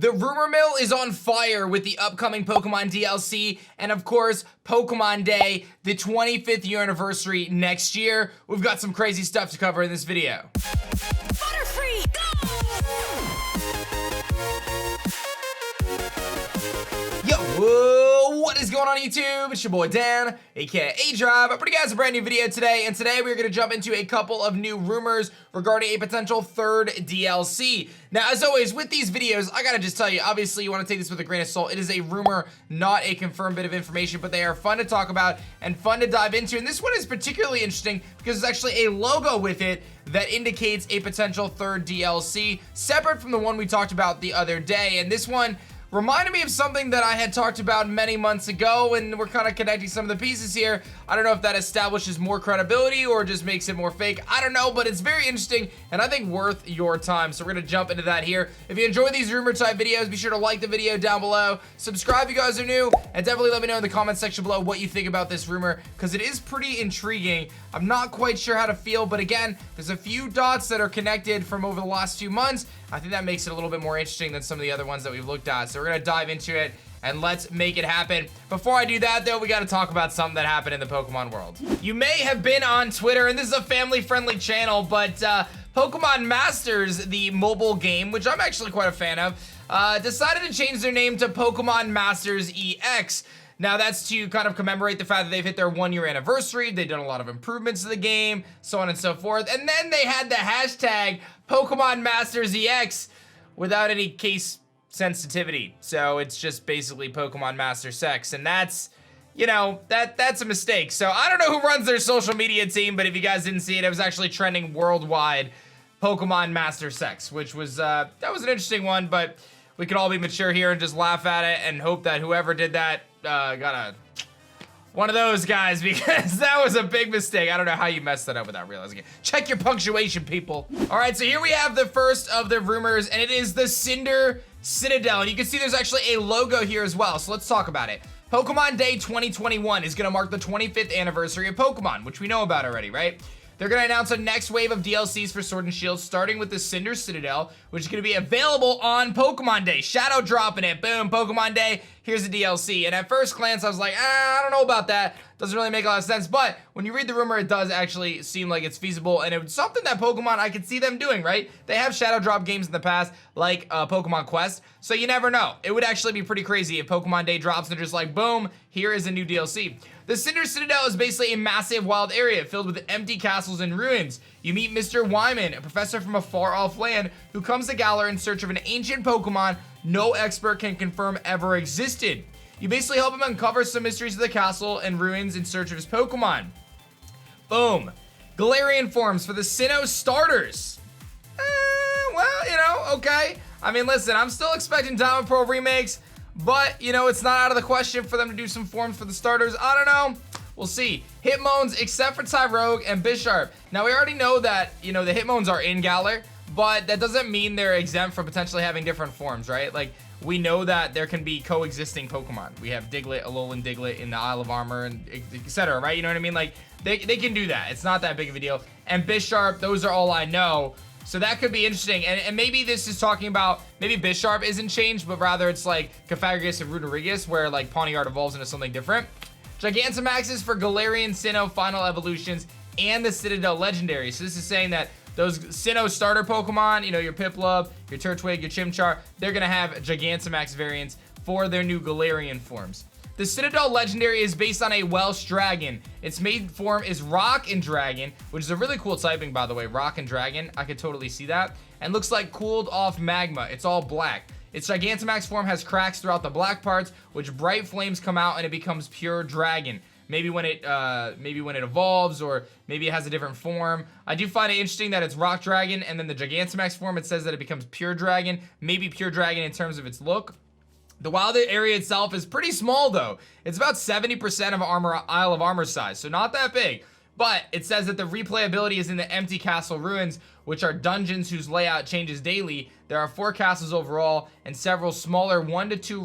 The rumor mill is on fire with the upcoming Pokemon DLC and of course, Pokemon Day, the 25th year anniversary next year. We've got some crazy stuff to cover in this video. Butterfree, go! Yo, whoa, what is going on YouTube? It's your boy Dan, aka aDrive. I bring you guys a brand new video today, and today we're gonna jump into a couple of new rumors regarding a potential third DLC. Now, as always, with these videos, I gotta just tell you, obviously you wanna take this with a grain of salt. It is a rumor, not a confirmed bit of information, but they are fun to talk about and fun to dive into. And this one is particularly interesting because there's actually a logo with it that indicates a potential third DLC, separate from the one we talked about the other day. And this one reminded me of something that I had talked about many months ago, and we're kind of connecting some of the pieces here. I don't know if that establishes more credibility or just makes it more fake. I don't know, but it's very interesting and I think worth your time. So we're gonna jump into that here. If you enjoy these rumor type videos, be sure to like the video down below, subscribe if you guys are new, and definitely let me know in the comment section below what you think about this rumor, because it is pretty intriguing. I'm not quite sure how to feel, but again, there's a few dots that are connected from over the last few months. I think that makes it a little bit more interesting than some of the other ones that we've looked at. So we're gonna dive into it and let's make it happen. Before I do that though, we gotta talk about something that happened in the Pokemon world. You may have been on Twitter, and this is a family-friendly channel, but Pokemon Masters, the mobile game, which I'm actually quite a fan of, decided to change their name to Pokemon Masters EX. Now that's to kind of commemorate the fact that they've hit their 1-year anniversary, they've done a lot of improvements to the game, so on and so forth, and then they had the hashtag Pokemon Masters EX without any case sensitivity. So it's just basically Pokemon Master Sex, and that's, you know, that's a mistake. So I don't know who runs their social media team, but if you guys didn't see it, it was actually trending worldwide, Pokemon Master Sex, which was, that was an interesting one, but we could all be mature here and just laugh at it and hope that whoever did that got one of those guys, because that was a big mistake. I don't know how you messed that up without realizing it. Check your punctuation, people. All right, so here we have the first of the rumors, and it is the Cinder Citadel. And you can see there's actually a logo here as well, so let's talk about it. Pokemon Day 2021 is gonna mark the 25th anniversary of Pokemon, which we know about already, right? They're gonna announce a next wave of DLCs for Sword and Shield, starting with the Cinder Citadel, which is gonna be available on Pokemon Day. Shadow dropping it, boom, Pokemon Day, here's the DLC. And at first glance, I was like, I don't know about that. Doesn't really make a lot of sense, but when you read the rumor, it does actually seem like it's feasible, and it's something that Pokemon, I could see them doing, right? They have Shadow drop games in the past, like Pokemon Quest, so you never know. It would actually be pretty crazy if Pokemon Day drops and they're just like, boom, here is a new DLC. The Cinder Citadel is basically a massive wild area filled with empty castles and ruins. You meet Mr. Wyman, a professor from a far-off land who comes to Galar in search of an ancient Pokemon no expert can confirm ever existed. You basically help him uncover some mysteries of the castle and ruins in search of his Pokemon. Boom. Galarian forms for the Sinnoh starters. Well, you know, okay. I mean, listen, I'm still expecting Diamond Pearl remakes, but, you know, it's not out of the question for them to do some forms for the starters. I don't know. We'll see. Hitmones, except for Tyrogue and Bisharp. Now, we already know that, you know, the Hitmones are in Galar, but that doesn't mean they're exempt from potentially having different forms, right? Like, we know that there can be coexisting Pokemon. We have Diglett, Alolan Diglett in the Isle of Armor, and etc., right? You know what I mean? Like, they can do that. It's not that big of a deal. And Bisharp, those are all I know. So that could be interesting. And maybe this is talking about, maybe Bisharp isn't changed, but rather it's like Cofagrigus and Ruderigus, where like Pawniard evolves into something different. Gigantamax is for Galarian Sinnoh final evolutions and the Citadel Legendary. So this is saying that those Sinnoh starter Pokemon, you know, your Piplup, your Turtwig, your Chimchar, they're gonna have Gigantamax variants for their new Galarian forms. The Citadel Legendary is based on a Welsh Dragon. Its main form is Rock and Dragon, which is a really cool typing, by the way. Rock and Dragon, I could totally see that. And looks like cooled off magma. It's all black. Its Gigantamax form has cracks throughout the black parts, which bright flames come out and it becomes pure dragon. Maybe when it evolves, or maybe it has a different form. I do find it interesting that it's Rock Dragon, and then the Gigantamax form, it says that it becomes Pure Dragon. Maybe Pure Dragon in terms of its look. The wild area itself is pretty small, though. It's about 70% of Isle of Armor size, so not that big. But it says that the replayability is in the empty castle ruins, which are dungeons whose layout changes daily. There are 4 castles overall, and several smaller 1 to 2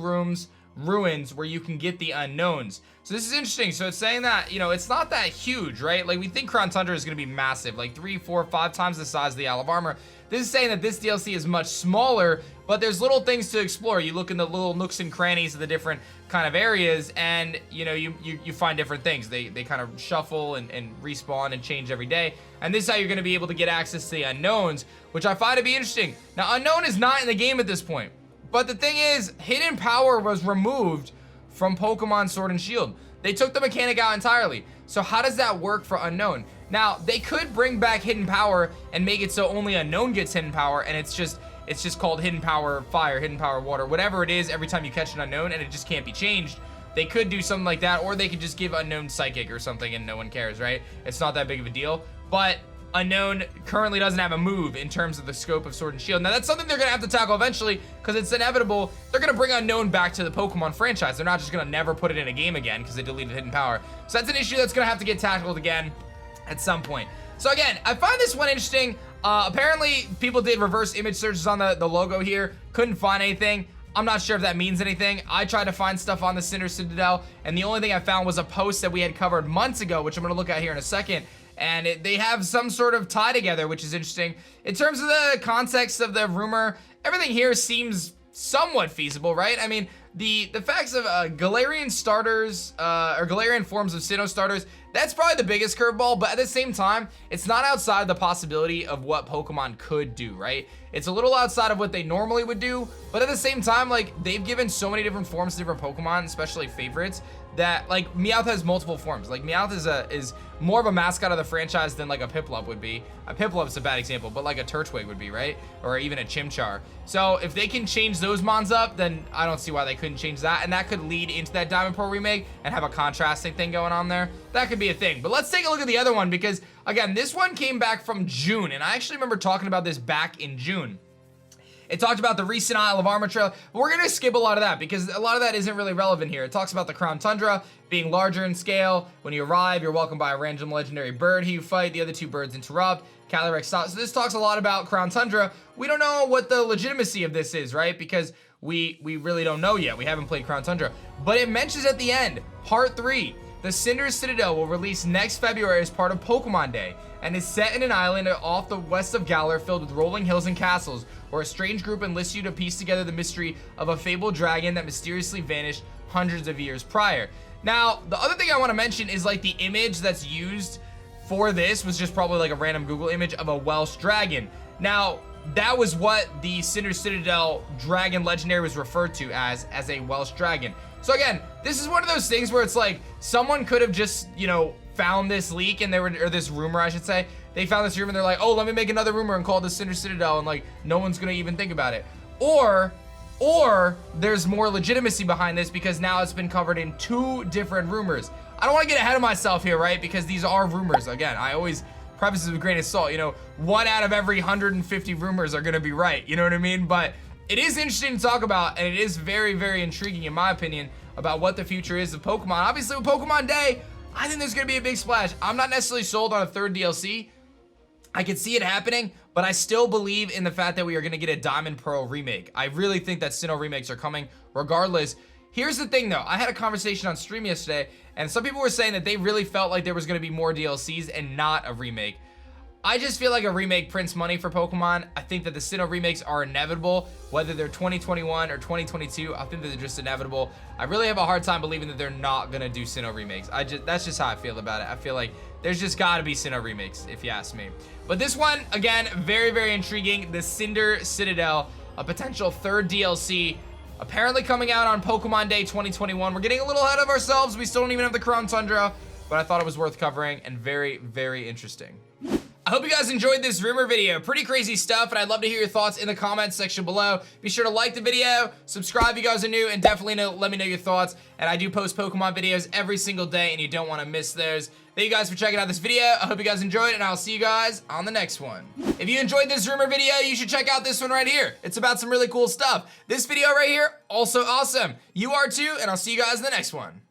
ruins where you can get the unknowns. So this is interesting. So it's saying that, you know, it's not that huge, right? Like, we think Crown Tundra is going to be massive, like 3, 4, 5 times the size of the Isle of Armor. This is saying that this DLC is much smaller, but there's little things to explore. You look in the little nooks and crannies of the different kind of areas, and you know, you find different things. They kind of shuffle and respawn and change every day, and this is how you're going to be able to get access to the unknowns, which I find to be interesting. Now, unknown is not in the game at this point, but the thing is, hidden power was removed from Pokemon Sword and Shield. They took the mechanic out entirely. So how does that work for unknown? Now, they could bring back hidden power and make it so only unknown gets hidden power, and it's just called hidden power fire, hidden power water, whatever it is every time you catch an unknown, and it just can't be changed. They could do something like that, or they could just give unknown psychic or something and no one cares, right? It's not that big of a deal. But unknown currently doesn't have a move in terms of the scope of Sword and Shield. Now, that's something they're gonna have to tackle eventually, because it's inevitable. They're gonna bring unknown back to the Pokemon franchise. They're not just gonna never put it in a game again because they deleted hidden power. So that's an issue that's gonna have to get tackled again at some point. So again, I find this one interesting. Apparently people did reverse image searches on the logo here, couldn't find anything. I'm not sure if that means anything. I tried to find stuff on the Cinder Citadel, and the only thing I found was a post that we had covered months ago, which I'm gonna look at here in a second. And they have some sort of tie together, which is interesting. In terms of the context of the rumor, everything here seems somewhat feasible, right? I mean, the facts of Galarian starters, or Galarian forms of Sinnoh starters, that's probably the biggest curveball, but at the same time, it's not outside the possibility of what Pokemon could do, right? It's a little outside of what they normally would do, but at the same time, like, they've given so many different forms to different Pokemon, especially favorites, that, like, Meowth has multiple forms. Like, Meowth is more of a mascot of the franchise than, like, a Piplup would be. A Piplup's a bad example, but, like, a Turtwig would be, right? Or even a Chimchar. So, if they can change those mons up, then I don't see why they couldn't change that, and that could lead into that Diamond Pearl remake and have a contrasting thing going on there. That could be a thing. But let's take a look at the other one, because, again, this one came back from June, and I actually remember talking about this back in June. It talked about the recent Isle of Armor trail, but we're gonna skip a lot of that because a lot of that isn't really relevant here. It talks about the Crown Tundra being larger in scale. When you arrive, you're welcomed by a random legendary bird who you fight. The other two birds interrupt. Calyrex stops. So this talks a lot about Crown Tundra. We don't know what the legitimacy of this is, right? Because we really don't know yet. We haven't played Crown Tundra. But it mentions at the end, Part 3, the Cinder Citadel will release next February as part of Pokemon Day, and is set in an island off the west of Galar filled with rolling hills and castles, where a strange group enlists you to piece together the mystery of a fabled dragon that mysteriously vanished hundreds of years prior. Now, the other thing I want to mention is, like, the image that's used for this was just probably like a random Google image of a Welsh dragon. Now, that was what the Cinder Citadel dragon legendary was referred to as a Welsh dragon. So again, this is one of those things where it's like someone could have just, you know, found this leak and or this rumor, I should say. They found this rumor and they're like, oh, let me make another rumor and call this Cinder Citadel, and like no one's gonna even think about it. Or there's more legitimacy behind this because now it's been covered in 2 different rumors. I don't want to get ahead of myself here, right? Because these are rumors. Again, I always preface this with a grain of salt. You know, 1 out of every 150 rumors are gonna be right. You know what I mean? But it is interesting to talk about, and it is very, very intriguing, in my opinion, about what the future is of Pokemon. Obviously, with Pokemon Day, I think there's gonna be a big splash. I'm not necessarily sold on a 3rd DLC. I can see it happening, but I still believe in the fact that we are gonna get a Diamond Pearl remake. I really think that Sinnoh remakes are coming regardless. Here's the thing though, I had a conversation on stream yesterday, and some people were saying that they really felt like there was gonna be more DLCs and not a remake. I just feel like a remake prints money for Pokemon. I think that the Sinnoh remakes are inevitable, whether they're 2021 or 2022. I think that they're just inevitable. I really have a hard time believing that they're not gonna do Sinnoh remakes. That's just how I feel about it. I feel like there's just gotta be Sinnoh remakes, if you ask me. But this one, again, very, very intriguing. The Cinder Citadel, a potential 3rd DLC, apparently coming out on Pokemon Day 2021. We're getting a little ahead of ourselves. We still don't even have the Crown Tundra, but I thought it was worth covering and very, very interesting. I hope you guys enjoyed this rumor video. Pretty crazy stuff, and I'd love to hear your thoughts in the comments section below. Be sure to like the video, subscribe if you guys are new, and definitely let me know your thoughts. And I do post Pokemon videos every single day, and you don't want to miss those. Thank you guys for checking out this video. I hope you guys enjoyed, and I'll see you guys on the next one. If you enjoyed this rumor video, you should check out this one right here. It's about some really cool stuff. This video right here, also awesome. You are too, and I'll see you guys in the next one.